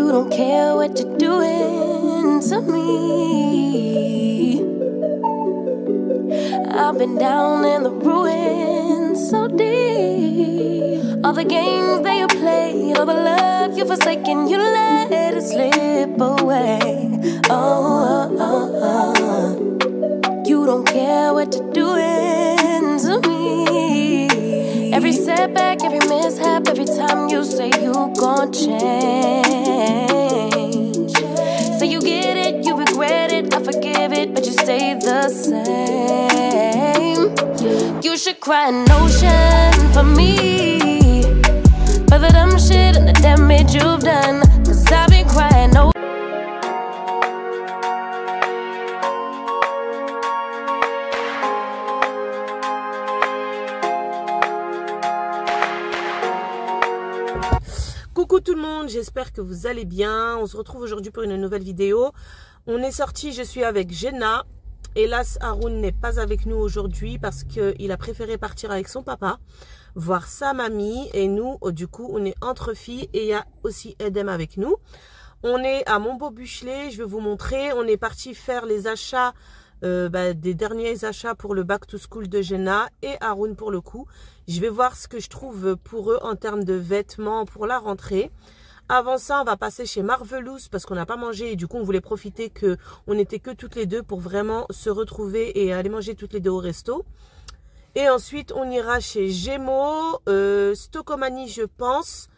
You don't care what you're doing to me. I've been down in the ruins so deep. All the games that you played, all the love you forsaken, you let it slip away. You don't care what you're doing to me. Every setback, every mishap, every time you say you gon' change. Say you get it, you regret it, I forgive it, but you stay the same. You should cry an ocean for me, for the dumb shit and the damage you've done. Cause I've been crying ocean. Coucou tout le monde, j'espère que vous allez bien. On se retrouve aujourd'hui pour une nouvelle vidéo. On est sorti, je suis avec Jenna. Hélas, Haroun n'est pas avec nous aujourd'hui parce qu'il a préféré partir avec son papa, voir sa mamie. Et nous, du coup, on est entre filles et il y a aussi Edem avec nous. On est à Montbeau-Buchelet, je vais vous montrer. On est parti faire les achats, des derniers achats pour le back to school de Jenna et Haroun pour le coup. Je vais voir ce que je trouve pour eux en termes de vêtements pour la rentrée. Avant ça, on va passer chez Marvelous parce qu'on n'a pas mangé et du coup, on voulait profiter qu'on n'était que toutes les deux pour vraiment se retrouver et aller manger toutes les deux au resto. Et ensuite, on ira chez Gémeaux, Stocomanie, je pense,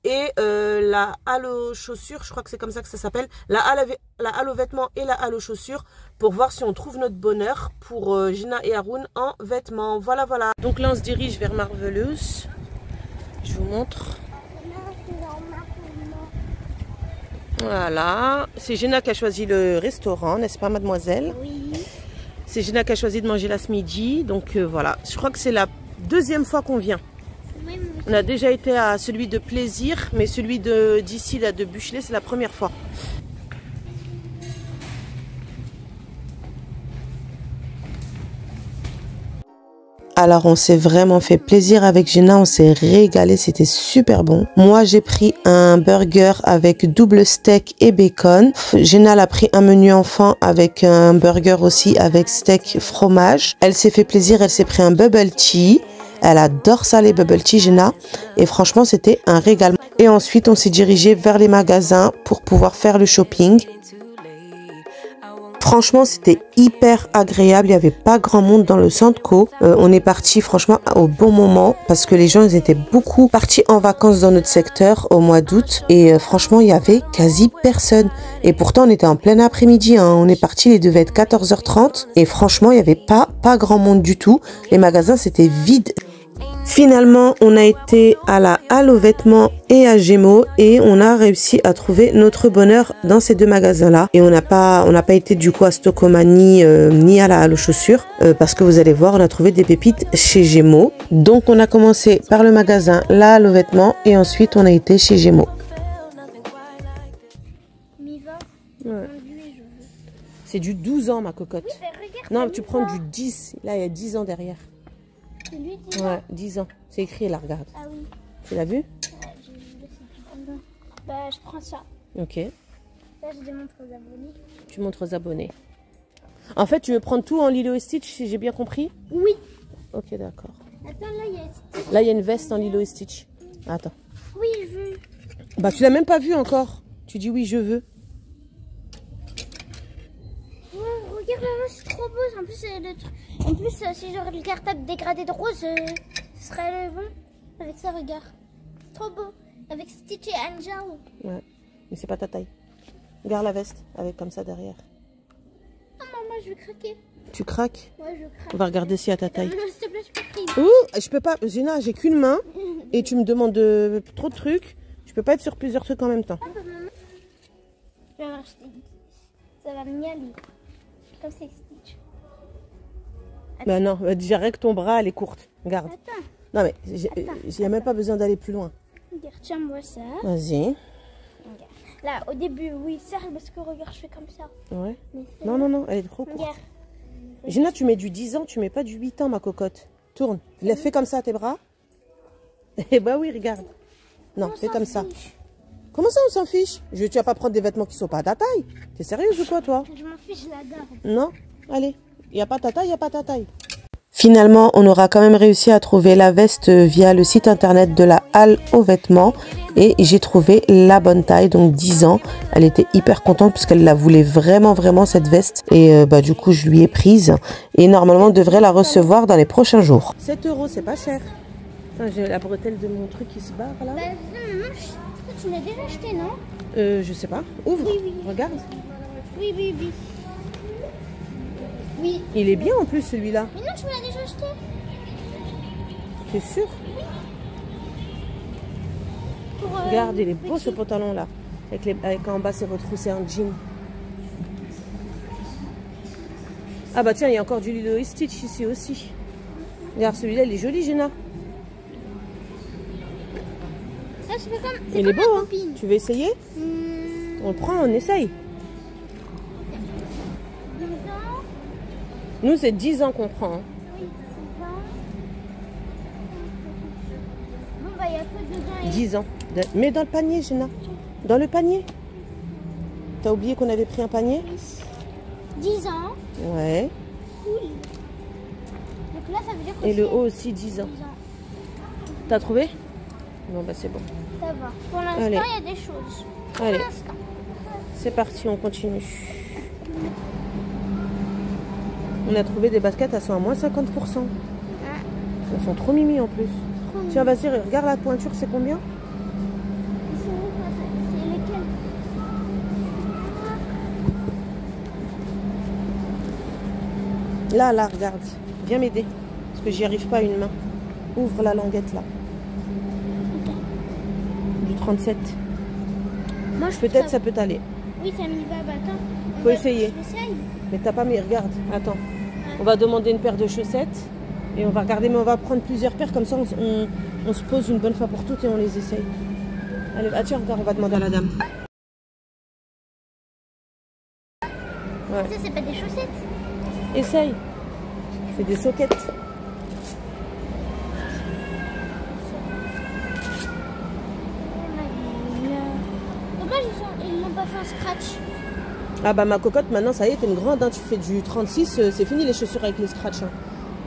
et la Halo chaussures, je crois que c'est comme ça que ça s'appelle, la Halo vêtements et la Halo chaussures pour voir si on trouve notre bonheur pour Jenna et Haroun en vêtements. Voilà, voilà. Donc là, on se dirige vers Marvelous. Je vous montre. Voilà, c'est Jenna qui a choisi le restaurant, n'est-ce pas mademoiselle? Oui. C'est Jenna qui a choisi de manger là ce midi, donc voilà. Je crois que c'est la deuxième fois qu'on vient. Oui, On a déjà été à celui de Plaisir, mais celui d'ici, là, de Buchelet, c'est la première fois. Alors on s'est vraiment fait plaisir avec Jenna, on s'est régalé, c'était super bon. Moi j'ai pris un burger avec double steak et bacon. Jenna a pris un menu enfant avec un burger aussi avec steak fromage. Elle s'est fait plaisir, elle s'est pris un bubble tea. Elle adore ça les bubble tea Jenna et franchement c'était un régal. Et ensuite on s'est dirigé vers les magasins pour pouvoir faire le shopping. Franchement, c'était hyper agréable. Il n'y avait pas grand monde dans le centre co. On est parti franchement au bon moment parce que les gens ils étaient beaucoup partis en vacances dans notre secteur au mois d'août. Et franchement, il y avait quasi personne. Et pourtant, on était en plein après-midi. Hein. On est parti, il devait être 14h30. Et franchement, il n'y avait pas grand monde du tout. Les magasins, c'était vide. Finalement, on a été à la Halo vêtements et à Gémeaux et on a réussi à trouver notre bonheur dans ces deux magasins-là. Et on n'a pas été du coup à Stocomanie ni à la Halo chaussures parce que vous allez voir, on a trouvé des pépites chez Gémeaux. Donc on a commencé par le magasin la Halo vêtements et ensuite on a été chez Gémeaux. Ouais. C'est du 12 ans ma cocotte. Oui, regarde, non, tu prends du 10. Là, il y a 10 ans derrière. Lui, 10 ans. Ouais, 10 ans. C'est écrit là, regarde. Ah oui. Tu l'as vu? Ouais, bah, je prends ça. Ok. Là, je démontre aux abonnés. Tu montres aux abonnés. En fait, tu veux prendre tout en Lilo et Stitch, si j'ai bien compris? Oui. Ok, d'accord. Attends, là, il y a Stitch. Là, il y a une veste en Lilo et Stitch. Attends. Oui, je veux. Bah, tu l'as même pas vu encore. Tu dis oui, je veux. Ouais, regarde là, c'est trop beau. En plus, si j'aurais le cartable dégradé de rose, ce serait bon. Avec ça, regarde. C'est trop beau. Avec Stitch et Angel. Ouais, mais c'est pas ta taille. Regarde la veste, avec comme ça derrière. Ah, maman, je vais craquer. Tu craques? Ouais, je craque. On va regarder si à ta taille. Non, s'il te plaît, je peux prier. Ouh, je peux pas. Zina, j'ai qu'une main et tu me demandes trop de trucs. Je peux pas être sur plusieurs trucs en même temps. Je vais racheter. Ça va me y aller. Comme c'est Stitch. Bah non, déjà que ton bras, elle est courte. Regarde. Attends. Non mais, j'ai même pas besoin d'aller plus loin. Regarde, tiens-moi ça. Vas-y. Regarde. Là, au début, oui, serre parce que regarde, je fais comme ça. Ouais. Mais Non, non, non, elle est trop courte. regarde. Gina, tu mets du 10 ans, tu mets pas du 8 ans, ma cocotte. Tourne. Fais comme ça à tes bras. Eh bah oui, regarde. Non, On fais s'en comme ça. fiche. Comment ça, on s'en fiche? Tu vas pas prendre des vêtements qui sont pas à ta taille. T'es sérieuse ou quoi, toi? Je m'en fiche, je la garde. Non? Allez, il n'y a pas ta taille, il n'y a pas ta taille. Finalement, on aura quand même réussi à trouver la veste via le site internet de la Halle aux vêtements. Et j'ai trouvé la bonne taille, donc 10 ans. Elle était hyper contente puisqu'elle la voulait vraiment, vraiment cette veste. Et du coup, je lui ai prise. Et normalement, on devrait la recevoir dans les prochains jours. 7 €, c'est pas cher. J'ai la bretelle de mon truc qui se barre là. Bah, non, tu l'as déjà acheté, non? Je sais pas. Ouvre, Oui, oui. regarde. Oui, oui, oui. Oui. Il est bien en plus celui-là. Mais non, tu me l'as déjà acheté. T'es sûr? Pour, Regarde, il est beau ce pantalon là. Avec en bas c'est retroussé en jean. Ah bah tiens, il y a encore du Lilo et Stitch ici aussi. Regarde, celui-là il est joli, Jenna. Ah, c'est comme, Il est beau, hein? Tu veux essayer? On le prend, on essaye. 10 ans. Nous c'est 10 ans qu'on prend. Hein. Oui, c'est 20. Bon, bah, il y a que 2 ans. 10 ans. Mets dans le panier, Jenna. Dans le panier. T'as oublié qu'on avait pris un panier? 10 ans. Ouais. Cool. Donc là, ça veut dire que Et le c'est haut aussi 10 ans. 10 ans. T'as trouvé? Non, bah c'est bon. Ça va. Pour l'instant, Allez. il y a des choses. Pour Allez. l'instant. C'est parti, on continue. On a trouvé des baskets, elles sont à moins 50%. Elles sont trop mimi en plus. Tiens, vas-y, regarde la pointure, c'est combien? C'est lesquels? Là, regarde. Viens m'aider. Parce que j'y arrive pas à une main. Ouvre la languette là. Du 37. Moi, je Peut-être ça peut t'aller. Oui, ça m'y va. Bah, attends. Faut essayer. J'essaye. Mais t'as pas mis. Regarde, attends. On va demander une paire de chaussettes. Et on va regarder, mais on va prendre plusieurs paires. Comme ça, on se pose une bonne fois pour toutes et on les essaye. Allez, ah tiens, regarde, on va demander à la dame. Ouais. Ça, c'est pas des chaussettes. Essaye. C'est des soquettes. Dommage, ils n'ont pas fait un scratch. Ah bah ma cocotte, maintenant ça y est, t'es une grande, hein. Tu fais du 36, c'est fini les chaussures avec les scratchs. Hein.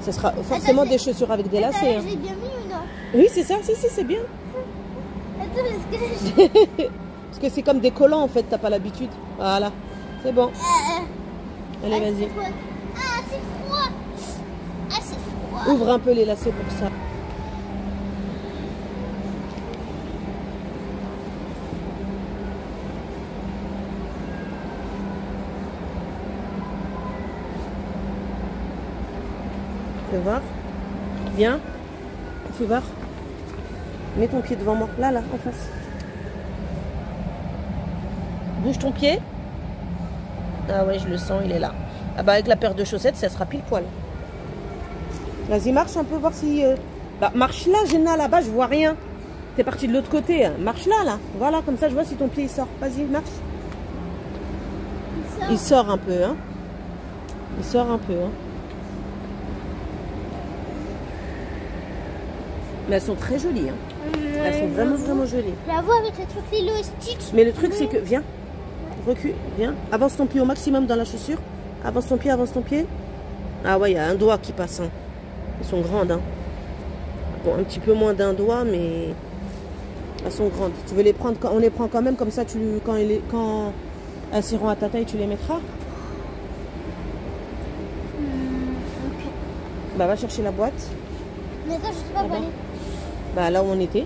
Ça sera forcément des chaussures avec des lacets. Hein. J'ai bien mis ou non? Oui, c'est ça, si, c'est bien. Attends, parce que Parce que c'est comme des collants en fait, t'as pas l'habitude. Voilà, c'est bon. Allez, vas-y. Ah, c'est froid. Ah, c'est froid. Ouvre un peu les lacets pour ça. Fais voir. Bien. Fais voir. Mets ton pied devant moi. Là, en face. Bouge ton pied. Ah ouais, je le sens, il est là. Ah bah avec la paire de chaussettes, ça sera pile poil. Vas-y, marche un peu, voir si... Bah, marche là, Jenna, là-bas, je vois rien. T'es parti de l'autre côté. Hein. Marche là. Voilà, comme ça, je vois si ton pied, il sort. Vas-y, marche. Il sort un peu, hein. Il sort un peu, hein. Mais elles sont très jolies, hein. Elles sont vraiment, vraiment jolies. J'avoue, avec le truc Lilo et Stitch. Mais le truc, c'est que... Viens. Recule, viens. Avance ton pied au maximum dans la chaussure. Avance ton pied, avance ton pied. Ah ouais, il y a un doigt qui passe. Hein. Elles sont grandes. Hein. Bon, un petit peu moins d'un doigt, mais elles sont grandes. Tu veux les prendre, on les prend quand même, comme ça, quand elles seront à ta taille, tu les mettras. Ok. Bah, va chercher la boîte. Mais attends, je sais pas où aller. Bah, là où on était.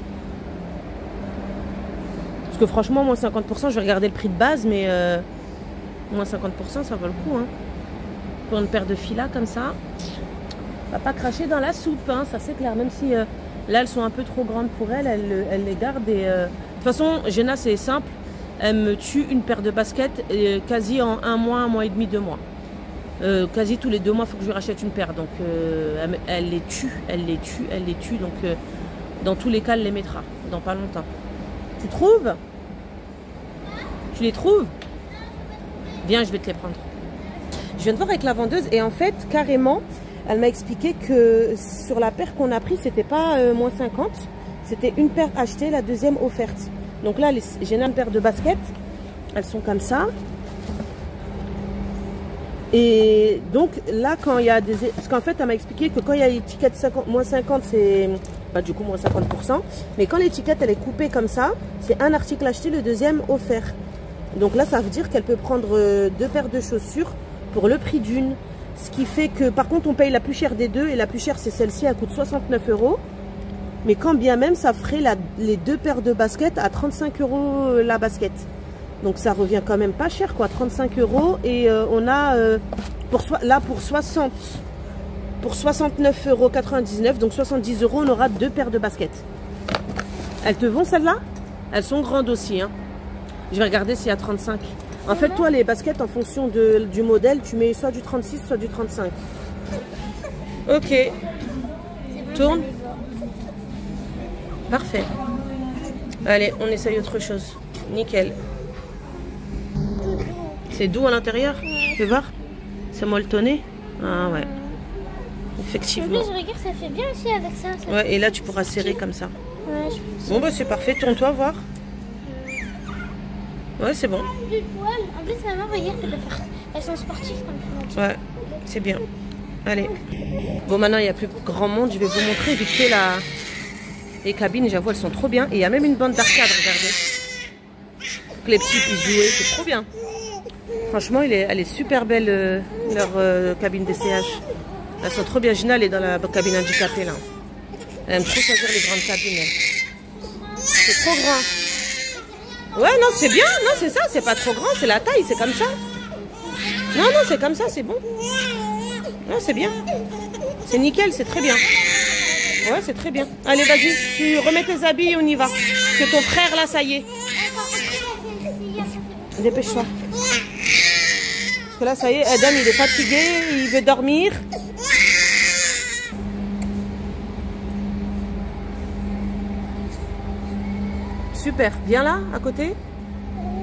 Parce que franchement, moins 50%, je vais regarder le prix de base, mais moins 50%, ça vaut le coup. Hein. Pour une paire de filas comme ça, on va pas cracher dans la soupe, hein, ça c'est clair. Même si là, elles sont un peu trop grandes pour elle, elle les garde. Et, de toute façon, Jenna, c'est simple. Elle me tue une paire de baskets quasi en un mois et demi, 2 mois. Quasi tous les 2 mois, il faut que je lui rachète une paire. Donc, elle les tue. Donc, dans tous les cas, elle les mettra dans pas longtemps. Tu trouves? Tu les trouves? Viens, je vais te les prendre. Je viens de voir avec la vendeuse et en fait, carrément, elle m'a expliqué que sur la paire qu'on a pris, c'était pas moins 50. C'était une paire achetée, la deuxième offerte. Donc là, j'ai une paire de baskets. Elles sont comme ça. Et donc là, quand il y a des... Parce qu'en fait, elle m'a expliqué que quand il y a l'étiquette moins 50, c'est... Bah, du coup, moins 50%. Mais quand l'étiquette, elle est coupée comme ça, c'est un article acheté, le deuxième offert. Donc là, ça veut dire qu'elle peut prendre 2 paires de chaussures pour le prix d'une. Ce qui fait que, par contre, on paye la plus chère des deux. Et la plus chère, c'est celle-ci, elle coûte 69 €. Mais quand bien même, ça ferait les 2 paires de baskets à 35 € la basket. Donc ça revient quand même pas cher, quoi, 35 €. Et on a, pour 69,99 €, donc 70 €, on aura 2 paires de baskets. Elles te vont celles-là? Elles sont grandes aussi, hein. Je vais regarder s'il y a 35. En fait, toi, les baskets, en fonction du modèle, tu mets soit du 36, soit du 35. Ok. Tourne. Parfait. Allez, on essaye autre chose. Nickel. C'est doux à l'intérieur? Tu peux voir? C'est molletonné? Ah ouais. Effectivement. En plus, regarde, ça fait bien aussi avec ça. Ouais, et là, tu pourras serrer comme ça. Ouais, bon, bah c'est parfait. Tourne-toi, voir. Ouais, c'est bon. Du poil. En plus, maman, regarde, elles sont sportives comme tu m'as dit. Ouais, c'est bien. Allez. Bon, maintenant, il n'y a plus grand monde. Je vais vous montrer vite fait les cabines. J'avoue, elles sont trop bien. Et il y a même une bande d'arcade, regardez. Pour que les petits puissent jouer. C'est trop bien. Franchement, elle est super belle, leur cabine d'essayage. Elles sont trop bien. Gina, elle est dans la cabine handicapée, là. Elle aime trop choisir les grandes cabines. C'est trop grand. Ouais, non, c'est bien. Non, c'est ça. C'est pas trop grand. C'est la taille. C'est comme ça. Non, non, c'est comme ça. C'est bon. Non, c'est bien. C'est nickel. C'est très bien. Ouais, c'est très bien. Allez, vas-y. Tu remets tes habits et on y va. Parce que ton frère, là, ça y est. Dépêche-toi. Parce que là, ça y est, Adam, il est fatigué. Il veut dormir. Super. Viens là, à côté.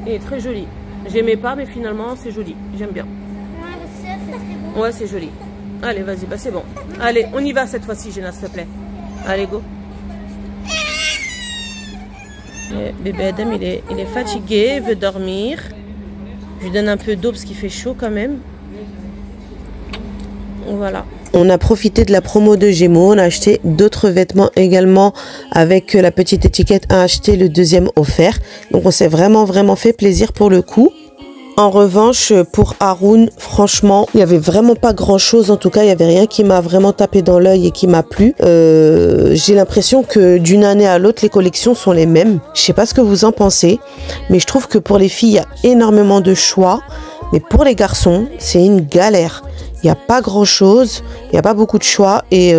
Il est très joli. J'aimais pas, mais finalement, c'est joli. J'aime bien. Ouais, c'est joli. Allez, vas-y, bah c'est bon. Allez, on y va cette fois-ci, Gina, s'il te plaît. Allez, go. Et bébé Adam, il est fatigué, il veut dormir. Je lui donne un peu d'eau parce qu'il fait chaud quand même. Voilà. On a profité de la promo de Gémeaux, on a acheté d'autres vêtements également avec la petite étiquette à acheter, le deuxième offert. Donc on s'est vraiment fait plaisir pour le coup. En revanche, pour Haroun, franchement, il n'y avait vraiment pas grand chose. En tout cas, il n'y avait rien qui m'a vraiment tapé dans l'œil et qui m'a plu. J'ai l'impression que d'une année à l'autre, les collections sont les mêmes. Je sais pas ce que vous en pensez, mais je trouve que pour les filles, il y a énormément de choix. Mais pour les garçons, c'est une galère. Il n'y a pas grand chose, il n'y a pas beaucoup de choix et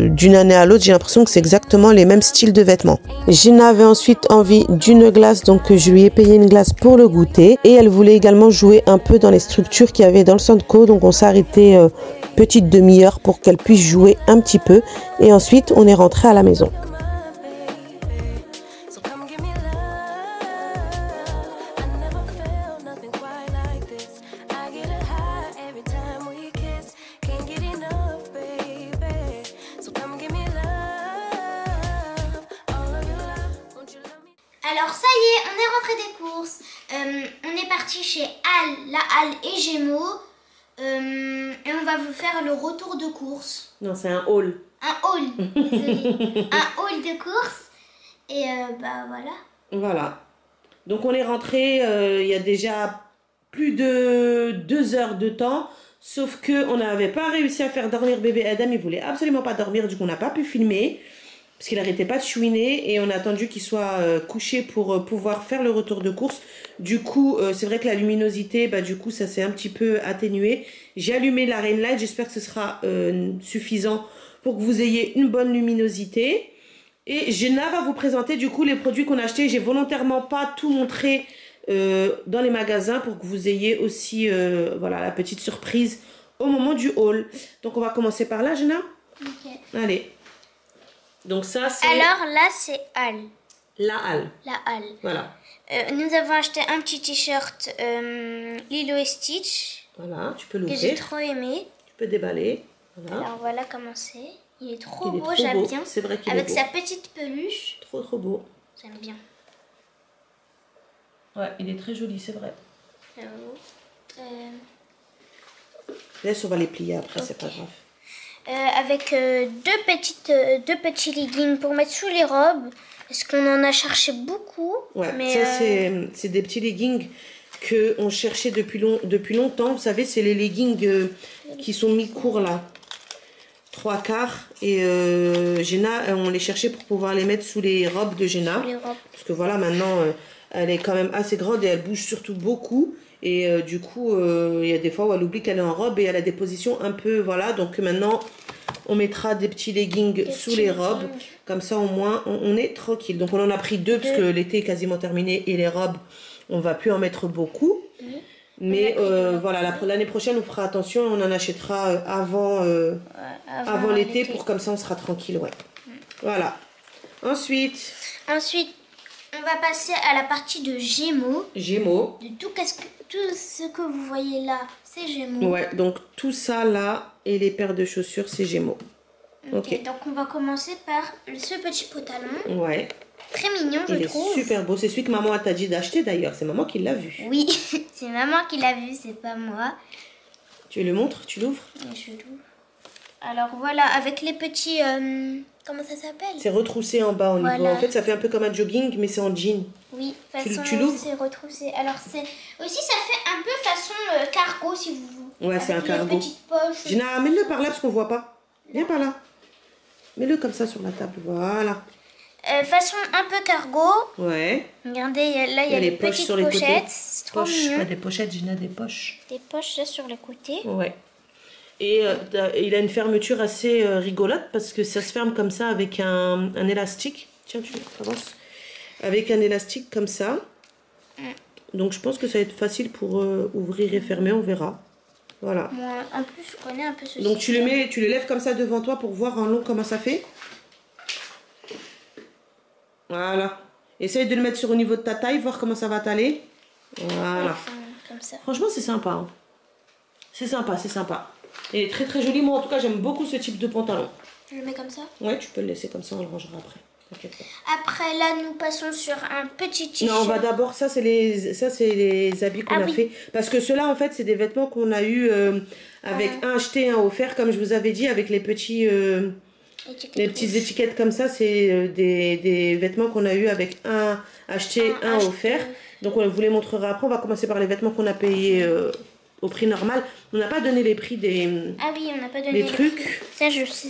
d'une année à l'autre, j'ai l'impression que c'est exactement les mêmes styles de vêtements. Gina avait ensuite envie d'une glace, donc je lui ai payé une glace pour le goûter et elle voulait également jouer un peu dans les structures qu'il y avait dans le Sandco, donc on s'est arrêté petite demi-heure pour qu'elle puisse jouer un petit peu et ensuite on est rentré à la maison. Alors ça y est, on est rentré des courses. On est parti chez La Halle et Gémeaux. Et on va vous faire le retour de course. Non, c'est un haul. Un haul, désolé. Un haul de course. Et bah voilà. Voilà. Donc on est rentré il y a déjà plus de 2 heures de temps. Sauf que on n'avait pas réussi à faire dormir bébé Adam. Il voulait absolument pas dormir. Du coup, on n'a pas pu filmer. Parce qu'il n'arrêtait pas de chouiner et on a attendu qu'il soit couché pour pouvoir faire le retour de course. Du coup, c'est vrai que la luminosité, bah, du coup, ça s'est un petit peu atténué. J'ai allumé la Rain Light, j'espère que ce sera suffisant pour que vous ayez une bonne luminosité. Et Gina va vous présenter du coup les produits qu'on a achetés. J'ai volontairement pas tout montré dans les magasins pour que vous ayez aussi voilà, la petite surprise au moment du haul. Donc on va commencer par là, Gina. Ok. Allez. Donc ça c'est... Alors là c'est Halle. La Halle. La Halle. Voilà. Nous avons acheté un petit t-shirt Lilo et Stitch. Voilà, tu peux Que l'ouvrir. j'ai trop aimé. Tu peux déballer. Voilà. Alors voilà comment c'est. Il est trop Il est beau, trop j'aime beau. bien. C'est vrai qu'il est Avec beau. sa petite peluche. Trop beau. J'aime bien. Ouais, il est très joli, c'est vrai. J'avoue. Laisse, on va les plier après, c'est pas grave. Avec deux petits leggings pour mettre sous les robes. Parce qu'on en a cherché beaucoup. Ouais, mais ça c'est des petits leggings qu'on cherchait depuis longtemps. Vous savez, c'est les leggings qui sont mi-courts là. 3/4. Et Jenna, on les cherchait pour pouvoir les mettre sous les robes de Jenna. les robes. Parce que voilà, maintenant, elle est quand même assez grande et elle bouge surtout beaucoup. Et du coup, il y a des fois où elle oublie qu'elle est en robe et elle a des positions un peu, voilà. Donc maintenant, on mettra des petits leggings sous les robes. Comme ça, au moins, on est tranquille. Donc on en a pris deux parce que l'été est quasiment terminé et les robes, on va plus en mettre beaucoup. Mais voilà, l'année prochaine, on fera attention. On en achètera avant l'été pour comme ça, on sera tranquille, ouais. Voilà. Ensuite, on va passer à la partie de Gémeaux. Gémeaux. De tout ce que vous voyez là, c'est Gémeaux. Ouais, donc tout ça là et les paires de chaussures, c'est Gémeaux. Ok, donc on va commencer par ce petit pantalon. Ouais. Très mignon, je trouve. Il est super beau. C'est celui que maman t'a dit d'acheter d'ailleurs. C'est maman qui l'a vu. Oui, c'est maman qui l'a vu, c'est pas moi. Tu le montres? Tu l'ouvres? Je l'ouvre. Alors voilà, avec les petits... comment ça s'appelle? C'est retroussé en bas au niveau. En fait, ça fait un peu comme un jogging, mais c'est en jean. Oui, tu l'ouvres? C'est retroussé. Alors c'est aussi, ça fait un peu façon cargo si vous voulez. Ouais, c'est un cargo. Petites poches. Gina, mets-le par là parce qu'on voit pas. Viens par là. Mets-le comme ça sur la table. Voilà. Façon un peu cargo. Ouais. Regardez, là il y a les poches petites sur les pochettes. côtés. C'est trop mignon. Pas des pochettes, Gina, des poches. Des poches là sur les côtés. Ouais. Et il a une fermeture assez rigolote parce que ça se ferme comme ça avec un élastique. Tiens, tu avances. Avec un élastique comme ça. Donc je pense que ça va être facile pour ouvrir et fermer, on verra. Voilà. Moi, en plus, je connais un peu ce Donc tu le lèves comme ça devant toi pour voir en long comment ça fait. Voilà. Essaye de le mettre sur au niveau de ta taille, voir comment ça va t'aller. Voilà. Comme ça. Franchement, c'est sympa. Hein. C'est sympa, c'est sympa. Il est très très joli. Moi, en tout cas, j'aime beaucoup ce type de pantalon. Je le mets comme ça? Ouais, tu peux le laisser comme ça, on le rangera après. T'inquiète pas. Après, là, nous passons sur un petit t-shirt. Non, on va d'abord, ça c'est les habits qu'on a fait. Parce que ceux-là, en fait, c'est des vêtements qu'on a eu avec un acheté, un offert, comme je vous avais dit, avec les petits... les petites étiquettes comme ça, c'est des vêtements qu'on a eu avec un acheté, un offert. Donc on vous les montrera après. On va commencer par les vêtements qu'on a payés au prix normal. On n'a pas donné les prix des Ah oui, on n'a pas donné les trucs. Ça, je sais.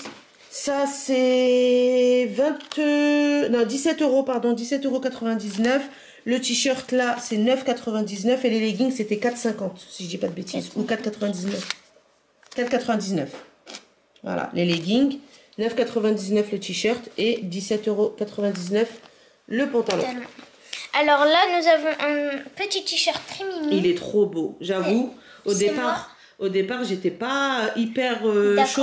Ça, c'est 17 euros, pardon, 17,99 €. Le t-shirt là, c'est 9,99 € et les leggings, c'était 4,50 €, si je dis pas de bêtises. Ou 4,99 €. 4,99 €. Voilà, les leggings. 9,99 € le t-shirt et 17,99 € le pantalon. Alors là, nous avons un petit t-shirt très mignon. Il est trop beau, j'avoue. Au départ, j'étais pas hyper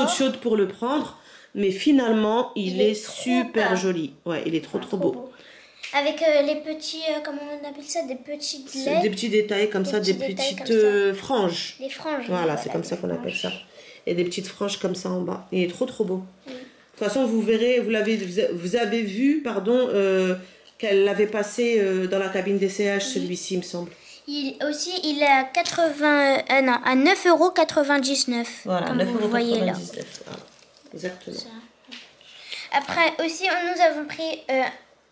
chaude pour le prendre, mais finalement, il est super joli. Ouais, il est trop beau. Avec les petits, comment on appelle ça, des petits des petits détails comme ça, des petites franges. Des franges. Voilà, c'est comme ça qu'on appelle ça. Et des petites franges comme ça en bas. Il est trop beau. De toute façon, vous verrez, vous avez vu, pardon, qu'elle l'avait passé dans la cabine d'essayage, celui-ci, il me semble. Il est à 9,99 €. Voilà, 9,99 €. Voilà, exactement. Après, aussi, nous avons pris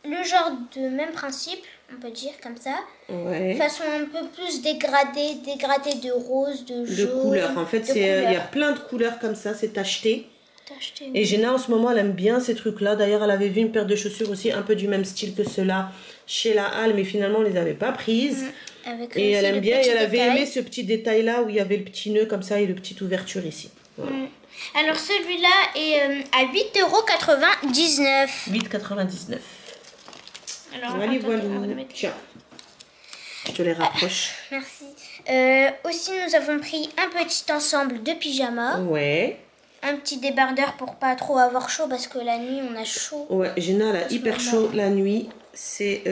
le genre de même principe, on peut dire comme ça. Ouais. Façon un peu plus dégradée de rose, de jaune. De couleurs. En fait, il y a plein de couleurs comme ça, c'est acheté. Et Jenna, en ce moment, elle aime bien ces trucs-là. D'ailleurs, elle avait vu une paire de chaussures aussi, un peu du même style que ceux-là, chez la Halle, mais finalement, on les avait pas prises. Et elle aime bien, et elle avait aimé ce petit détail-là, où il y avait le petit nœud comme ça, et le petite ouverture ici. Voilà. Alors, celui-là est à 8,99 €. 8,99 €. Alors, voilà. Tiens, je te les rapproche. Merci. Aussi, nous avons pris un petit ensemble de pyjamas. Ouais. Un petit débardeur pour pas trop avoir chaud parce que la nuit on a chaud. Ouais, Jenna elle a hyper chaud la nuit. C'est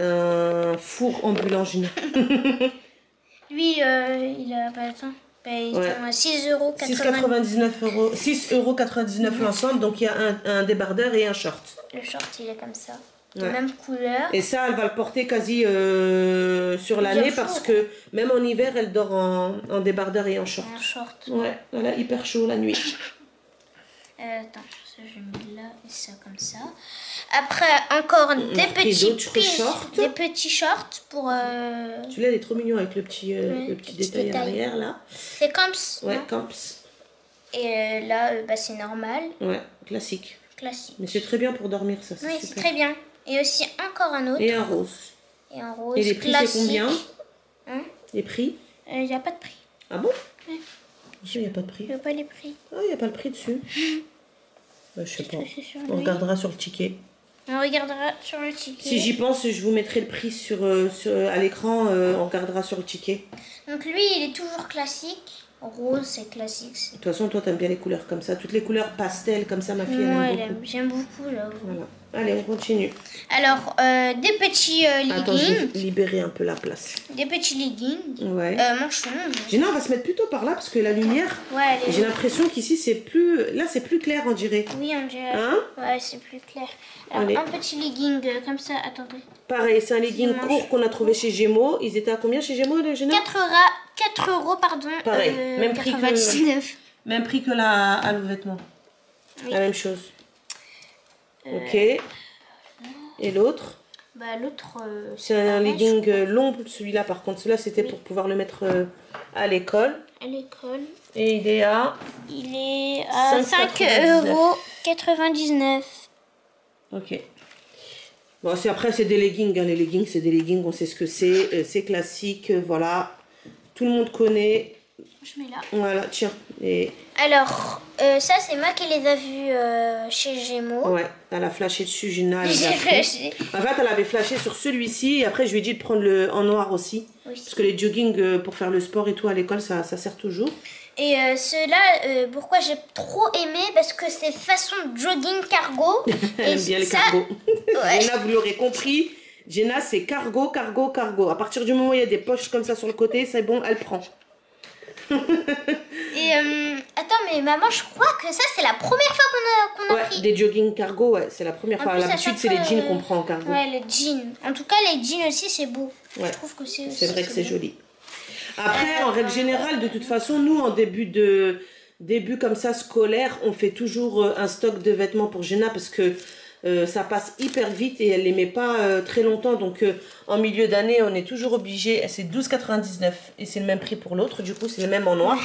un four ambulant, Jenna. Lui, il a pas le temps. Il est à 6,99 €. 6,99 € l'ensemble, donc il y a un débardeur et un short. Le short, il est comme ça. de même couleur. Et ça, elle va le porter quasi sur l'année parce que même en hiver, elle dort en débardeur et en short. En short. Ouais, elle a hyper chaud la nuit. Attends, ça je mets là et ça comme ça. Après, encore des petits shorts pour... Celui-là, il est trop mignon avec le petit détail à l'arrière, là. C'est Camps. Ouais, Camps. Et là, c'est normal. Ouais, classique. Classique. Mais c'est très bien pour dormir, ça. Oui, c'est très bien. Et aussi encore un autre. Et un rose. Et un rose. Et les prix, c'est combien? Hein? Les prix? Il n'y a pas de prix. Ah bon? Ouais. Il n'y a pas de prix. Il n'y a pas les prix. Ah, il n'y a pas le prix dessus. Je sais pas. On regardera sur le ticket. On regardera sur le ticket. Si j'y pense, je vous mettrai le prix à l'écran. On regardera sur le ticket. Donc lui, il est toujours classique. Rose, c'est classique. De toute façon, toi, t'aimes bien les couleurs comme ça. Toutes les couleurs pastel, comme ça, ma fille, elle aime beaucoup. J'aime beaucoup, là. Voilà. Allez, on continue. Alors, des petits leggings. Attends, je vais libérer un peu la place. Des petits leggings. Ouais. Manchons. Gina, on va se mettre plutôt par là parce que la lumière, j'ai l'impression qu'ici, c'est plus... Là, c'est plus clair, on dirait. Oui, on dirait. Hein? Ouais, c'est plus clair. Alors, un petit legging comme ça, attendez. Pareil, c'est un legging court qu'on a trouvé chez Gémeaux. Ils étaient à combien chez Gémeaux, Gina? 4 euros, pardon. Pareil, même prix 99. Même prix que le vêtement. Oui. La même chose. Ok. Et l'autre? L'autre... c'est un legging long, celui-là par contre. Celui-là, c'était pour pouvoir le mettre à l'école. À l'école. Et il est à... Il est à 5,99 €. Ok. Bon, après, c'est des leggings. Hein. Les leggings, c'est des leggings. On sait ce que c'est. C'est classique. Voilà. Tout le monde connaît. Je mets là. Voilà, tiens. Et... Alors, ça, c'est moi qui les a vus chez Gémeaux. Ouais, elle a flashé dessus, Gina. J'ai flashé. En fait, elle avait flashé sur celui-ci. Et après, je lui ai dit de prendre le en noir aussi. Oui. Parce que les jogging pour faire le sport et tout à l'école, ça sert toujours. Et ceux-là, pourquoi j'ai trop aimé? Parce que c'est façon jogging cargo. Elle aime bien les cargos. Ouais. Gina, vous l'aurez compris. Gina, c'est cargo, cargo, cargo. À partir du moment où il y a des poches comme ça sur le côté, c'est bon, elle prend. Et attends, mais maman, je crois que ça, c'est la première fois qu'on a pris. Des jogging cargo, ouais, c'est la première fois. L'habitude, c'est les jeans qu'on prend en cargo. Ouais, les jeans. En tout cas, les jeans aussi, c'est beau. Ouais. Je trouve que c'est vrai que c'est joli. Après, en règle générale, de toute façon, nous, en début comme ça scolaire, on fait toujours un stock de vêtements pour Gina parce que ça passe hyper vite et elle les met pas très longtemps. Donc, en milieu d'année, on est toujours obligé. C'est 12,99 et c'est le même prix pour l'autre. Du coup, c'est le même en noir.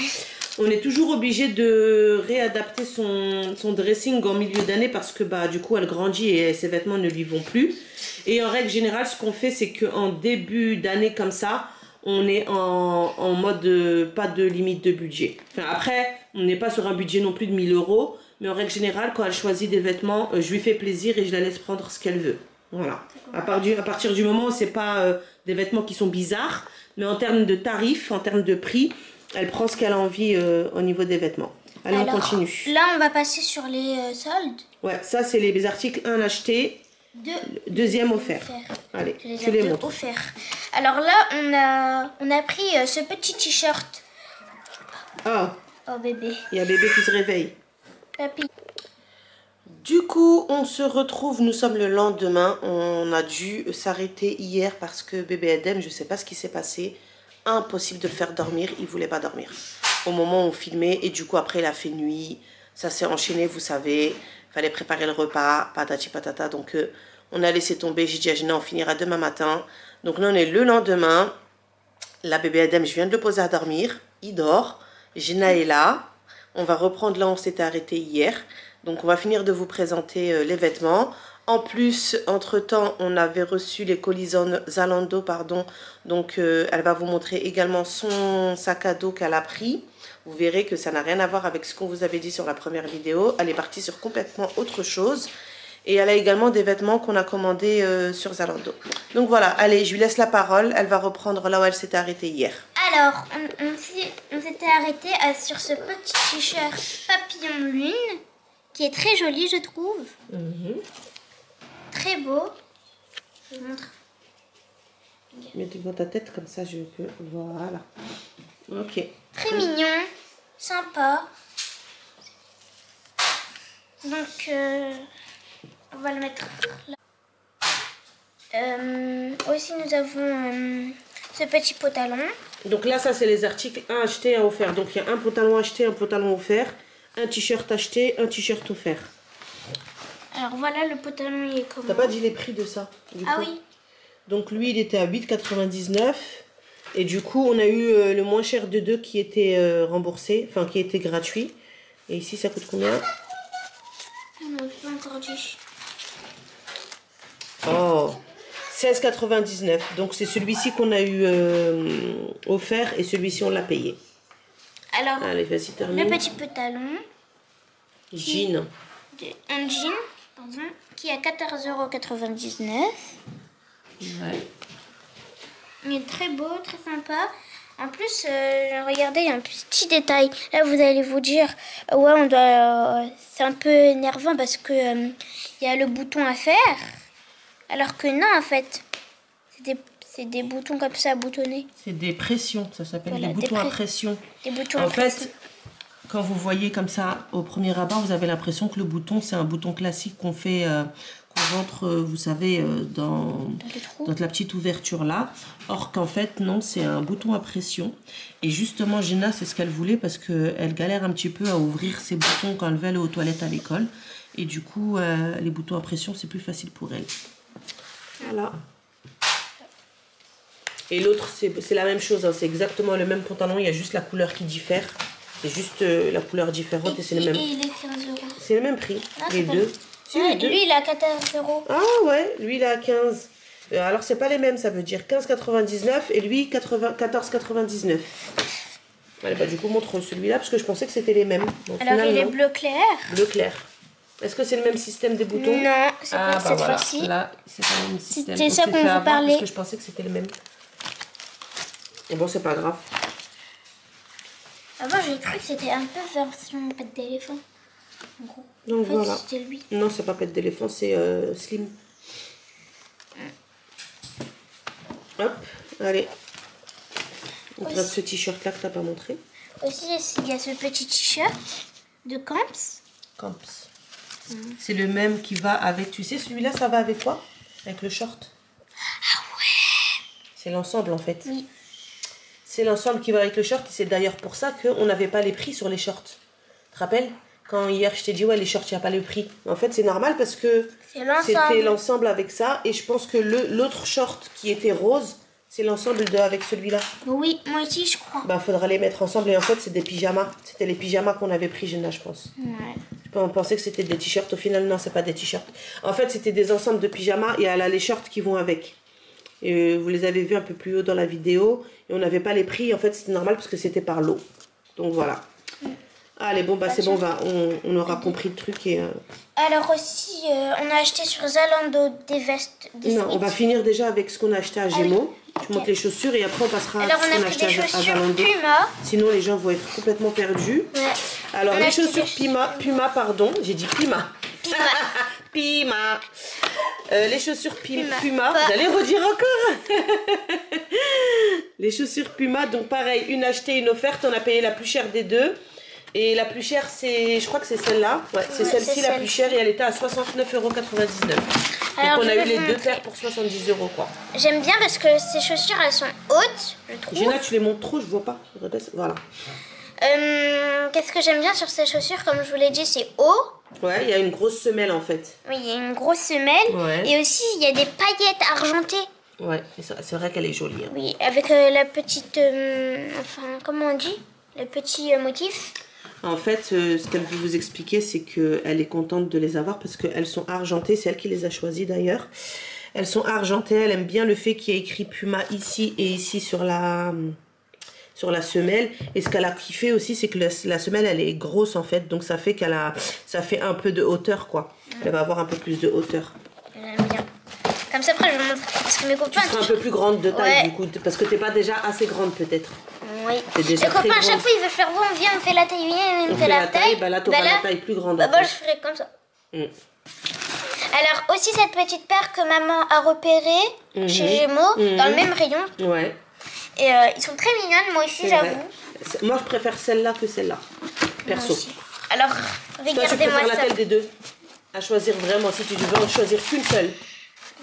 On est toujours obligé de réadapter son dressing en milieu d'année parce que du coup, elle grandit et ses vêtements ne lui vont plus. Et en règle générale, ce qu'on fait, c'est qu'en début d'année comme ça, on est en mode pas de limite de budget. Enfin, après, on n'est pas sur un budget non plus de 1000 €. Mais en règle générale, quand elle choisit des vêtements, je lui fais plaisir et je la laisse prendre ce qu'elle veut. Voilà. À partir du moment où c'est pas des vêtements qui sont bizarres, mais en termes de tarifs, en termes de prix, elle prend ce qu'elle a envie au niveau des vêtements. Allez, on continue. Là, on va passer sur les soldes. Ouais, ça, c'est les articles 1 acheté, deuxième offert. Allez, tu les montres. Alors là, on a pris ce petit t-shirt. Oh, bébé. Il y a bébé qui se réveille. Papy. Du coup, on se retrouve, nous sommes le lendemain. On a dû s'arrêter hier parce que bébé Edem, je ne sais pas ce qui s'est passé. Impossible de le faire dormir, il ne voulait pas dormir. Au moment où on filmait, et du coup après il a fait nuit. Ça s'est enchaîné, vous savez. Il fallait préparer le repas, patati patata. Donc on a laissé tomber, j'ai dit à Gina, on finira demain matin. Donc là on est le lendemain. La bébé Edem, je viens de le poser à dormir. Il dort. Gina est là. On va reprendre là où on s'était arrêté hier. Donc on va finir de vous présenter les vêtements. En plus, entre-temps, on avait reçu les colis Zalando, pardon. Donc elle va vous montrer également son sac à dos qu'elle a pris. Vous verrez que ça n'a rien à voir avec ce qu'on vous avait dit sur la première vidéo. Elle est partie sur complètement autre chose. Et elle a également des vêtements qu'on a commandés sur Zalando. Donc voilà, allez, je lui laisse la parole. Elle va reprendre là où elle s'était arrêtée hier. Alors, on s'était arrêté sur ce petit t-shirt papillon lune, qui est très joli, je trouve. Très beau. Je vous montre. Mets devant ta tête, comme ça je peux... Voilà. Ok. Très mignon, sympa. Donc, on va le mettre là. Aussi, nous avons ce petit pantalon. Donc là, ça, c'est les articles un acheté, un offert. Donc il y a un pantalon acheté, un pantalon offert, un t-shirt acheté, un t-shirt offert. Alors voilà, le pantalon, il est comment? T'as pas dit les prix de ça du coup. Oui. Donc lui, il était à 8,99. Et du coup, on a eu le moins cher de deux qui était remboursé, enfin qui était gratuit. Et ici, ça coûte combien? Non, je pas encore dit. Oh, 16,99. Donc c'est celui-ci qu'on a eu offert et celui-ci on l'a payé. Alors, allez, vas-y, termine. le petit pantalon. Jean. Un jean, pardon, qui est à 14,99 €. Ouais. Il est très beau, très sympa. En plus, regardez, il y a un petit détail. Là, vous allez vous dire, ouais, on doit. C'est un peu énervant parce que il y a le bouton à faire. Alors que non, en fait, c'est des boutons comme ça, boutonnés. C'est des pressions, ça s'appelle Voilà, des boutons à pression. Des boutons En à pression. fait, quand vous voyez comme ça au premier abord, vous avez l'impression que le bouton, c'est un bouton classique qu'on fait, qu'on rentre, vous savez, dans la petite ouverture là. Or qu'en fait, non, c'est un bouton à pression. Et justement, Jenna, c'est ce qu'elle voulait parce qu'elle galère un petit peu à ouvrir ses boutons quand elle va aller aux toilettes à l'école. Et du coup, les boutons à pression, c'est plus facile pour elle. Voilà. Et l'autre, c'est la même chose, hein. C'est exactement le même pantalon, il y a juste la couleur qui diffère. C'est juste la couleur différente et c'est le même. Et il est 15 €. C'est le même prix, les deux. Si, Ouais, les deux. lui, il est à 14 €. Ah ouais, lui il est à 15. Alors c'est pas les mêmes, ça veut dire 15,99 et lui 14,99. Allez, bah du coup montre celui-là parce que je pensais que c'était les mêmes. Donc, Alors il est non. bleu clair. Bleu clair. Est-ce que c'est le même système des boutons? Non, c'est pas cette voilà. fois-ci. Là, c'est pas le même système. C'est ça On s'est qu'on fait vous avoir parlait. parce que je pensais que c'était le même. Et bon, c'est pas grave. Avant, j'ai cru que c'était un peu version pète d'éléphant. En gros. Donc En fait, voilà. c'était lui. Non, c'est pas pète d'éléphant, c'est slim. Hop, allez. On te reste ce t-shirt là que t'as pas montré. Aussi, il y a ce petit t-shirt de Camps. Camps. C'est le même qui va avec, tu sais, celui-là, ça va avec quoi? Avec le short. Ah ouais. C'est l'ensemble en fait. Oui. C'est l'ensemble qui va avec le short. Et c'est d'ailleurs pour ça qu'on n'avait pas les prix sur les shorts. Tu te rappelles? Quand hier je t'ai dit, ouais, les shorts, il n'y a pas le prix. En fait, c'est normal parce que c'était l'ensemble avec ça. Et je pense que l'autre short qui était rose, c'est l'ensemble avec celui-là. Oui, moi aussi, je crois. Bah, faudra les mettre ensemble. Et en fait, c'est des pyjamas. C'était les pyjamas qu'on avait pris, Jenna, je pense. Ouais. On pensait que c'était des t-shirts. Au final, non, c'est pas des t-shirts. En fait, c'était des ensembles de pyjamas et elle a les shorts qui vont avec. Et vous les avez vus un peu plus haut dans la vidéo. Et on n'avait pas les prix. En fait, c'était normal parce que c'était par lot. Donc voilà. Allez, bon, bah c'est bon, on aura compris le truc. Et, Alors aussi, on a acheté sur Zalando des vestes. Non, on va finir déjà avec ce qu'on a acheté à Gémeaux. Tu montres les chaussures et après on passera Alors, à ce on qu'on a a pris acheté des à chaussures Zalando. Puma. Sinon, les gens vont être complètement perdus. Ouais. Alors, On a les acheté chaussures des Puma, pardon. J'ai dit Puma. Pima. Les chaussures Puma. J'allais redire encore. Les chaussures Puma, donc pareil, une achetée, une offerte. On a payé la plus chère des deux. Et la plus chère, c'est, je crois que c'est celle-là. Ouais, c'est celle-ci la plus chère et elle était à 69,99 €. Donc on a eu les deux paires pour 70 € quoi. J'aime bien parce que ces chaussures, elles sont hautes, je trouve. Jenna, tu les montres trop, je vois pas. Voilà. Qu'est-ce que j'aime bien sur ces chaussures, comme je vous l'ai dit, c'est haut. Ouais, il y a une grosse semelle en fait. Oui, il y a une grosse semelle. Ouais. Et aussi, il y a des paillettes argentées. Ouais, c'est vrai qu'elle est jolie. Hein. Oui, avec la petite... enfin, comment on dit? Le petit motif. En fait, ce qu'elle veut vous expliquer, c'est qu'elle est contente de les avoir parce qu'elles sont argentées. C'est elle qui les a choisies d'ailleurs. Elles sont argentées. Elle aime bien le fait qu'il y ait écrit Puma ici et ici sur la semelle. Et ce qu'elle a kiffé aussi, c'est que la semelle, elle est grosse en fait. Donc ça fait ça fait un peu de hauteur quoi. Elle va avoir un peu plus de hauteur. J'aime bien. Comme ça, après, je vous montre. Parce que mes copains... Tu seras un peu plus grande de taille du coup. Parce que t'es pas déjà assez grande peut-être. Oui. Déjà les copains, à chaque fois, ils veulent faire bon, viens, on fait la taille, viens, on fait la taille. Bah là, t'auras la taille plus grande. Bah, moi, je ferai comme ça. Alors, aussi, cette petite paire que maman a repérée chez Gémeaux, dans le même rayon. Ouais. Et ils sont très mignonnes, moi aussi, j'avoue. Moi, je préfère celle-là que celle-là, perso. Alors, toi, tu regardez-moi préfères ça. laquelle des deux? À choisir vraiment, si tu veux en choisir qu'une seule.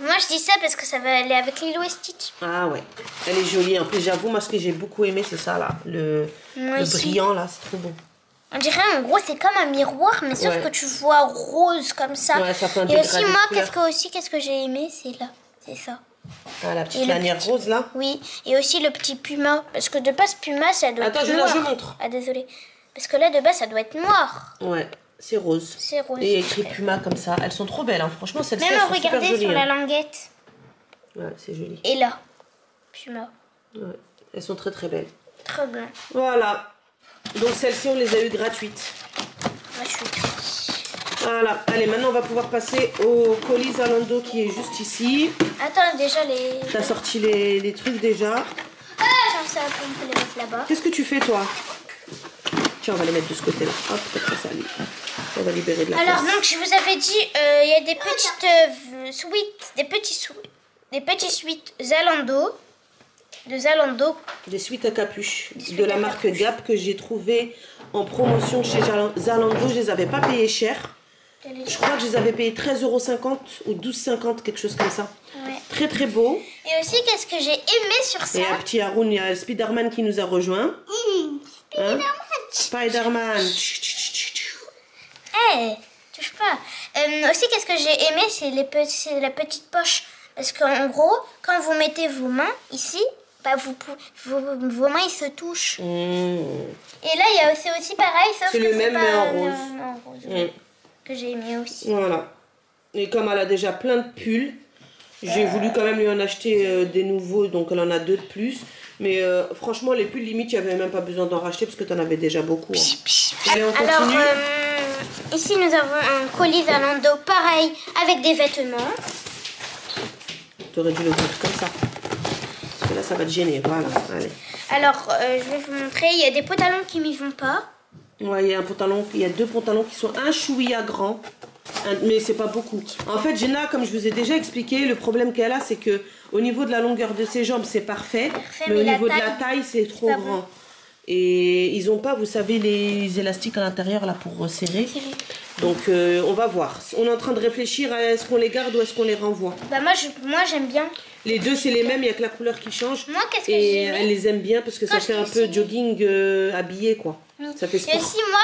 Moi, je dis ça parce que ça va aller avec Lilo et Stitch. Ah ouais, elle est jolie. En plus, j'avoue, moi, ce que j'ai beaucoup aimé, c'est ça, là. Le brillant, là, c'est trop beau. On dirait, en gros, c'est comme un miroir, mais sauf que tu vois rose comme ça. Ouais, ça fait un et aussi, moi, couleur. qu'est-ce que j'ai aimé, c'est là. C'est ça. Ah, la petite lanière rose, là. Oui, et aussi le petit puma. Parce que de base, puma, ça doit être noir. Attends, je montre. Ah, désolé. Parce que là, de base, ça doit être noir. Ouais. C'est rose. C'est rose. Et écrit Puma comme ça. Elles sont trop belles, hein. Franchement, celles-ci, elles sont super jolies. Regardez sur la languette. Ouais, c'est joli. Et là, Puma. Ouais. Elles sont très très belles. Très bien. Voilà. Donc celles-ci, on les a eues gratuites. Moi, je suis triste. Voilà. Allez, maintenant, on va pouvoir passer au colis Zalando qui est juste ici. Attends, déjà les... T'as sorti les trucs déjà. Ah, genre ça, on peut les mettre là-bas. Qu'est-ce que tu fais, toi? Tiens, on va les mettre de ce côté-là. Hop, peut-être que ça va libérer de la place. Alors, donc, je vous avais dit, il y a des petites suites, des petits suites Zalando. De Zalando. Des suites à capuche de la marque Gap que j'ai trouvé en promotion chez Zalando. Je les avais pas payées cher. Je crois que je les avais payées 13,50 € ou 12,50 €, quelque chose comme ça. Ouais. Très très beau. Et aussi, qu'est-ce que j'ai aimé sur ça? Et un petit Haroun, il y a Spider-Man qui nous a rejoint. Spider-Man. Spider-Man. Eh, touche pas. Aussi, qu'est-ce que j'ai aimé, c'est la petite poche. Parce qu'en gros, quand vous mettez vos mains ici, bah vos mains, ils se touchent. Et là, il y a aussi pareil, sauf que c'est le même, mais en rose. Que j'ai aimé aussi. Voilà. Et comme elle a déjà plein de pulls, j'ai voulu quand même lui en acheter des nouveaux, donc elle en a 2 de plus. Mais franchement, les pulls, limite, il n'y avait même pas besoin d'en racheter parce que tu en avais déjà beaucoup. Hein. Allez, on continue. Alors, ici, nous avons un colis Zalando, pareil, avec des vêtements. Tu aurais dû le mettre comme ça. Parce que là, ça va te gêner. Voilà, allez. Alors, je vais vous montrer, il y a des pantalons qui m'y vont pas. Ouais, il y a 2 pantalons qui sont un chouïa grand. Mais c'est pas beaucoup. En fait, Jenna, comme je vous ai déjà expliqué, le problème qu'elle a, c'est que au niveau de la longueur de ses jambes, c'est parfait. Mais au niveau de la taille, c'est trop grand. Et ils ont pas, vous savez, les élastiques à l'intérieur là pour resserrer. Donc on va voir. On est en train de réfléchir à est-ce qu'on les garde ou est-ce qu'on les renvoie. Bah moi j'aime bien. Les deux c'est les mêmes, il n'y a que la couleur qui change. Moi qu'est-ce que et elle les aime bien parce que ça fait un peu jogging habillé quoi. Oui. Ça fait sport. Et aussi moi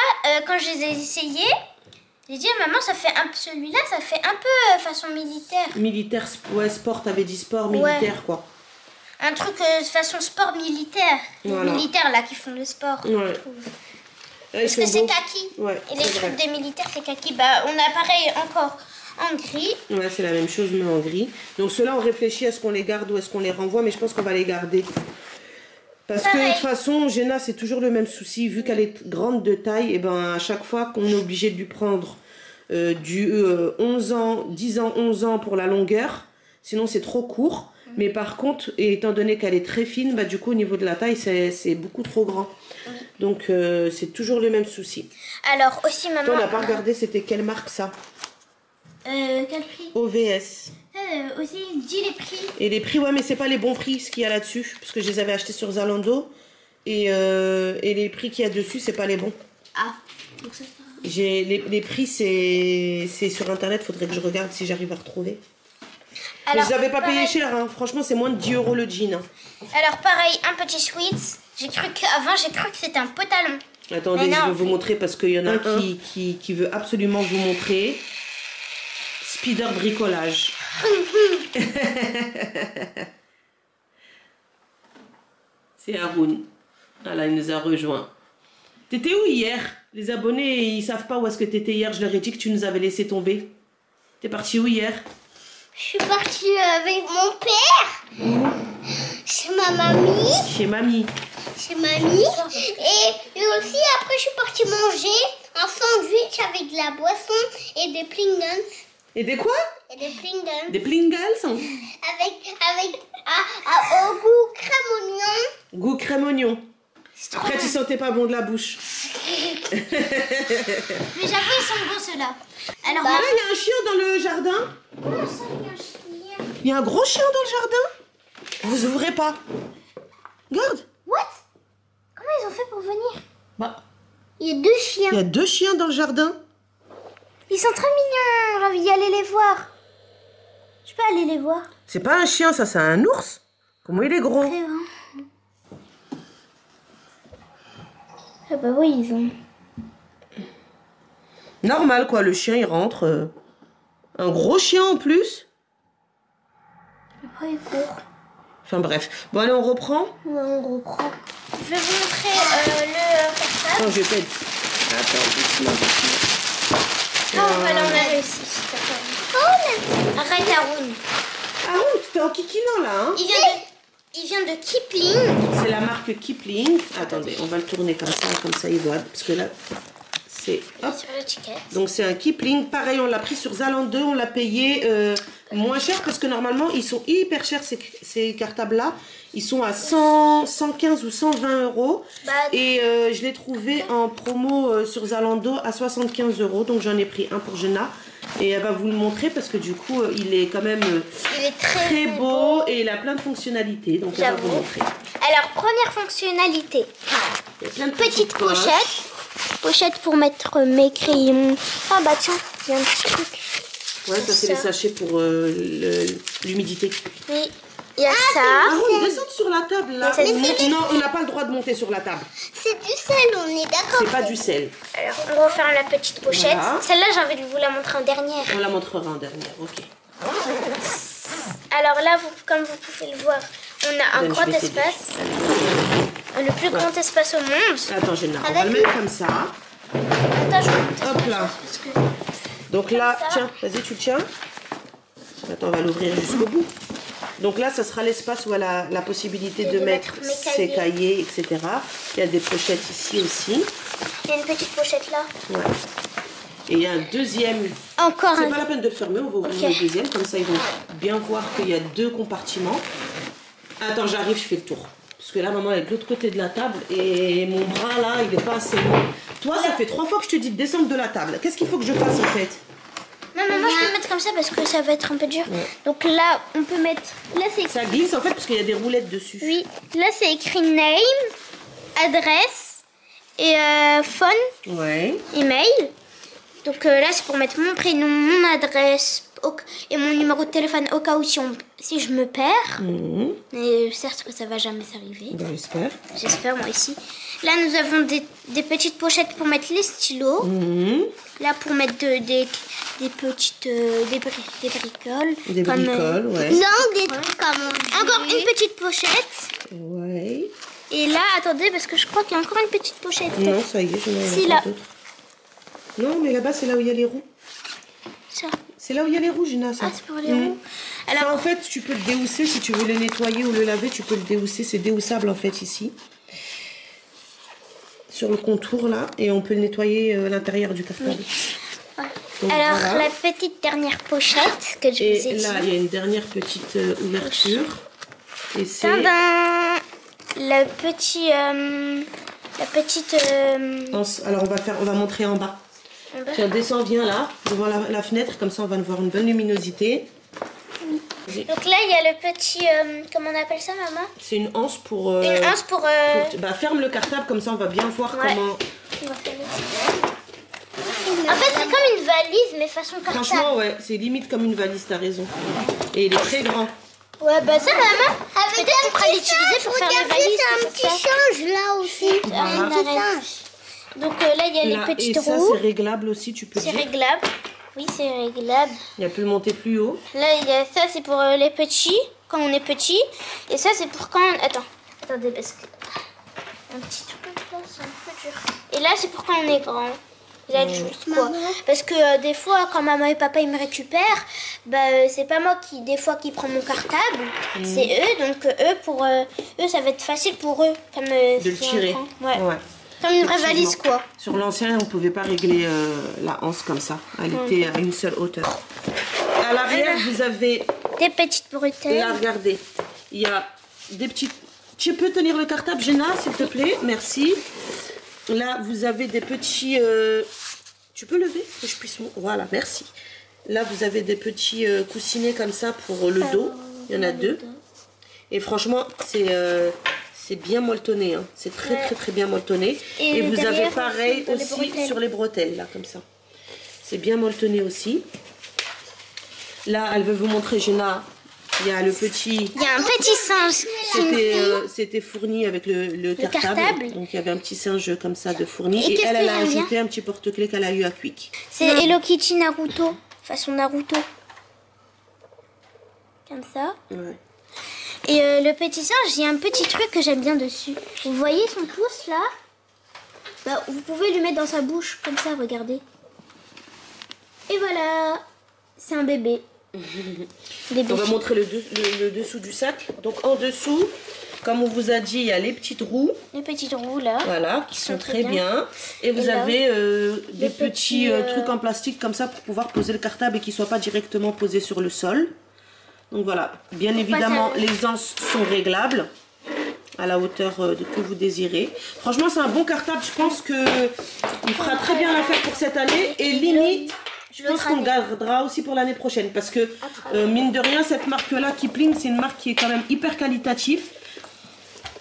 quand je les ai essayés, j'ai dit maman ça fait un peu celui-là ça fait un peu façon militaire. Militaire, ouais, sport, t'avais dit sport militaire quoi. Un truc façon sport militaire. Voilà. Les militaires là qui font le sport. Ouais. Parce que c'est kaki. Ouais, et les trucs des militaires c'est kaki. Bah on a pareil encore en gris. Ouais, c'est la même chose mais en gris. Donc ceux-là on réfléchit à ce qu'on les garde ou est-ce qu'on les renvoie, mais je pense qu'on va les garder. Parce que de toute façon, Jenna c'est toujours le même souci, vu qu'elle est grande de taille, et ben à chaque fois qu'on est obligé de lui prendre du 11 ans, 10 ans, 11 ans pour la longueur, sinon c'est trop court. Mais par contre, étant donné qu'elle est très fine, bah, du coup au niveau de la taille c'est beaucoup trop grand. Donc c'est toujours le même souci. Alors aussi maman... Toi on n'a pas regardé c'était quelle marque ça? Quel prix? OVS. Aussi dis les prix. Et les prix, ouais mais c'est pas les bons prix ce qu'il y a là-dessus. Parce que je les avais achetés sur Zalando. Et les prix qu'il y a dessus c'est pas les bons. Ah, donc ça les prix c'est sur internet, faudrait que je regarde si j'arrive à retrouver. Alors, je les avais pas payé cher, hein. Franchement c'est moins de 10 € le jean. Hein. Alors pareil, un petit sweats. Avant j'ai cru que c'était un pantalon. Attendez, je vais vous montrer parce qu'il y en a un qui veut absolument vous montrer. Spider bricolage. C'est Haroun. Voilà, il nous a rejoint. T'étais où hier? Les abonnés, ils savent pas où est-ce que t'étais hier. Je leur ai dit que tu nous avais laissé tomber. T'es parti où hier? Je suis partie avec mon père. Chez ma mamie. Chez mamie. Chez mamie. Et aussi après je suis partie manger un sandwich avec de la boisson et des Pringles. Et des quoi? Et des Pringles. Des Pringles? Avec au goût crème oignon. Goût crème oignon. Après tu sentais pas bon de la bouche. Mais j'avoue ils sont bons ceux-là. Alors là il y a un chien dans le jardin. Comment ça il y a un chien? Il y a un gros chien dans le jardin. Vous ouvrez pas. Regarde. What? Comment ils ont fait pour venir? Bah. Il y a 2 chiens. Il y a 2 chiens dans le jardin. Ils sont très mignons. J'ai envie d'y aller les voir. Je peux aller les voir. C'est pas un chien, ça, c'est un ours. Comment il est gros. Très grand. Ah bah oui, ils ont... Normal, quoi. Le chien, il rentre. Un gros chien en plus. Après, il court. Enfin bref. Bon, allez, on reprend. Ouais, on reprend. Je vais vous montrer le cartable. Non, je vais pas être... Attends, doucement. Oh, voilà, on a réussi. Oh, arrête, Haroun. Ah oui, tu t'es en kikinant là, hein. Il vient de Kipling. C'est la marque Kipling. Attendez, on va le tourner comme ça il voit. Parce que là, c'est... Hop. Sur l'étiquette. Donc c'est un Kipling. Pareil, on l'a pris sur Zalando. On l'a payé moins cher parce que normalement, ils sont hyper chers ces cartables-là. Ils sont à 115 ou 120 euros. Bah, Et je l'ai trouvé en promo sur Zalando à 75 euros. Donc j'en ai pris un pour Jenna. Et elle va vous le montrer parce que du coup, il est quand même il est très beau et il a plein de fonctionnalités. Donc elle va vous montrer. Alors, première fonctionnalité. Il y a plein de Petite poches. pochette. Pochette pour mettre mes crayons. Ah bah tiens, il y a un petit truc. Ouais, ça c'est les sachets pour l'humidité. Oui, il y a ça. Ah, on descend sur la table là. Mais Non, on n'a pas le droit de monter sur la table. C'est du sel, on est d'accord. C'est pas du sel. Alors, on va faire la petite pochette. Voilà. Celle-là, j'ai envie de vous la montrer en dernière. On la montrera en dernière, ok. Alors là, comme vous pouvez le voir, on a un grand espace. Le plus grand espace au monde. Attends, Jenna, on va le mettre comme ça. Attends, je vais monter Hop là. parce que... Donc là, ça. tiens, vas-y, tu le tiens. Attends, on va l'ouvrir jusqu'au bout. Donc là, ça sera l'espace où elle a la possibilité de mettre mes ses cahiers, etc. Il y a des pochettes ici aussi. Il y a une petite pochette là. Ouais. Et il y a un deuxième. Encore C'est un. pas la peine de fermer, on va ouvrir le deuxième. Comme ça, ils vont bien voir qu'il y a deux compartiments. Attends, j'arrive, je fais le tour. Parce que là, maman elle est de l'autre côté de la table et mon bras là, il n'est pas assez long. Toi, ça fait 3 fois que je te dis de descendre de la table. Qu'est-ce qu'il faut que je fasse en fait? Non, mais moi je peux le mettre comme ça parce que ça va être un peu dur. Ouais. Donc là, on peut mettre. Là, c'est. Ça glisse en fait parce qu'il y a des roulettes dessus. Oui, là c'est écrit name, adresse et phone, Ouais. email. Donc là, c'est pour mettre mon prénom, mon adresse et mon numéro de téléphone au cas où si je me perds. Mhm. Mais certes que ça va jamais s'arriver. Ben, j'espère. J'espère, moi aussi. Là, nous avons des petites pochettes pour mettre les stylos. Mhm. Là, pour mettre des petites des bricoles. Des bricoles, ouais. Non, des trucs comme encore une petite pochette. Ouais. Et là, attendez, parce que je crois qu'il y a encore une petite pochette. Non, ça y est, j'en ai Si, encore là. d'autres. Non, mais là-bas, c'est là où il y a les roues. Ça. C'est là où il y a les roues, Gina, ça. Ah, c'est pour les roues. Alors, Alors, en fait, tu peux le déhousser si tu veux le nettoyer ou le laver, tu peux le déhousser. C'est déhoussable, en fait, ici. Sur le contour, là. Et on peut le nettoyer à l'intérieur du cartable. ouais. Donc, Alors voilà. la petite dernière pochette que je vous ai Et dit. là, il y a une dernière petite ouverture. Et c'est... Tadam, le petit, la petite. Alors, on va montrer en bas. Tiens, descends, viens là, devant la fenêtre. Comme ça, on va voir une bonne luminosité. Donc là, il y a le petit, comment on appelle ça, maman? C'est une anse pour... Une anse pour. bah, ferme le cartable, comme ça, on va bien voir Ouais. comment... On va faire en fait, c'est comme une valise, mais façon cartable. Franchement, ouais, c'est limite comme une valise, t'as raison. Et il est très grand. Ouais, bah ça, maman, peut-être qu'on pourra l'utiliser pour faire des valises. un petit change là aussi. Voilà. Un petit change. Donc là, il y a Là, les petites et ça, roues. c'est réglable aussi, tu peux C'est dire. réglable. Oui, c'est réglable. Il a pu le monter plus haut. Là, il y a ça, c'est pour les petits, quand on est petit. Et ça, c'est pour quand... Attendez, parce que... Un petit truc là, c'est un peu dur. Et là, c'est pour quand on est grand. Les adultes, quoi. Parce que des fois, quand maman et papa ils me récupèrent, bah, c'est pas moi qui prends mon cartable. C'est eux. Donc eux, ça va être facile pour eux. Comme, De le c'est un tirer. grand. Ouais. Ouais. Comme une vraie Effectivement. valise, quoi. Sur l'ancien, on ne pouvait pas régler la anse comme ça. Elle était à une seule hauteur. À l'arrière, vous avez... Des petites bretelles. Là, regardez. Il y a des petits... Tu peux tenir le cartable, Jenna, s'il te plaît? Merci. Là, vous avez des petits... Tu peux lever que je puisse... Voilà, merci. Là, vous avez des petits coussinets comme ça pour le dos. Il y en a 2. Et franchement, c'est bien molletonné. Hein. C'est très, très, très bien molletonné. Et vous avez derrière, pareil dans les aussi bretelles. sur les bretelles, là, comme ça. C'est bien molletonné aussi. Là, elle veut vous montrer, Jenna. Il y a le petit... Il y a un petit singe. C'était fourni avec le cartable. Donc il y avait un petit singe comme ça de fourni. Et qu'est-ce elle que a j'aime bien ajouté un petit porte-clés qu'elle a eu à Quick. C'est Hello Kitty Naruto. Façon Naruto. Comme ça. Ouais. Et le petit singe, il y a un petit truc que j'aime bien dessus. Vous voyez son pouce là? Bah, vous pouvez lui mettre dans sa bouche, comme ça, regardez. Et voilà, c'est un bébé. On va montrer le dessous du sac. Donc en dessous, comme on vous a dit, il y a les petites roues. Les petites roues là. Voilà, qui sont très bien. Et vous avez des petits trucs en plastique comme ça pour pouvoir poser le cartable et qu'il ne soit pas directement posé sur le sol. Donc voilà, bien évidemment, les anses sont réglables à la hauteur que vous désirez. Franchement, c'est un bon cartable. Je pense qu'il fera très bien l'affaire pour cette année. Et limite, je pense qu'on le gardera aussi pour l'année prochaine. Parce que, mine de rien, cette marque-là, Kipling, c'est une marque qui est quand même hyper qualitative.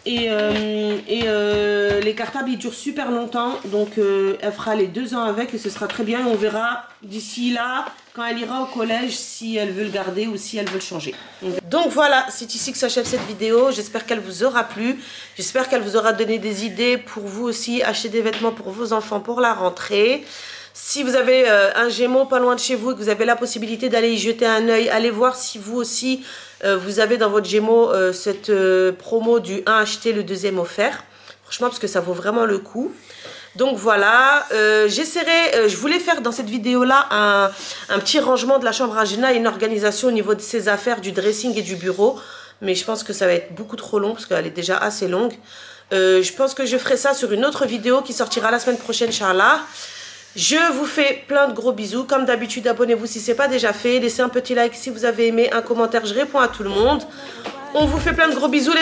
Et les cartables, ils durent super longtemps. Donc, elle fera les 2 ans avec et ce sera très bien. Et on verra d'ici là, quand elle ira au collège, si elle veut le garder ou si elle veut le changer. Donc voilà, c'est ici que s'achève cette vidéo. J'espère qu'elle vous aura plu. J'espère qu'elle vous aura donné des idées pour vous aussi acheter des vêtements pour vos enfants pour la rentrée. Si vous avez un Gémeaux pas loin de chez vous et que vous avez la possibilité d'aller y jeter un œil, allez voir si vous aussi vous avez dans votre Gémeaux cette promo du 1 acheté, le 2e offert. Franchement, parce que ça vaut vraiment le coup. Donc voilà, je voulais faire dans cette vidéo-là un petit rangement de la chambre à Jenna et une organisation au niveau de ses affaires, du dressing et du bureau. Mais je pense que ça va être beaucoup trop long parce qu'elle est déjà assez longue. Je pense que je ferai ça sur une autre vidéo qui sortira la semaine prochaine, Inch'Allah. Je vous fais plein de gros bisous. Comme d'habitude, abonnez-vous si ce n'est pas déjà fait. Laissez un petit like si vous avez aimé, un commentaire, je réponds à tout le monde. On vous fait plein de gros bisous.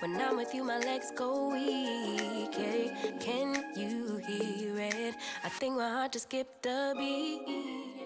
When I'm with you, my legs go weak. Can you hear it? I think my heart just skipped a beat.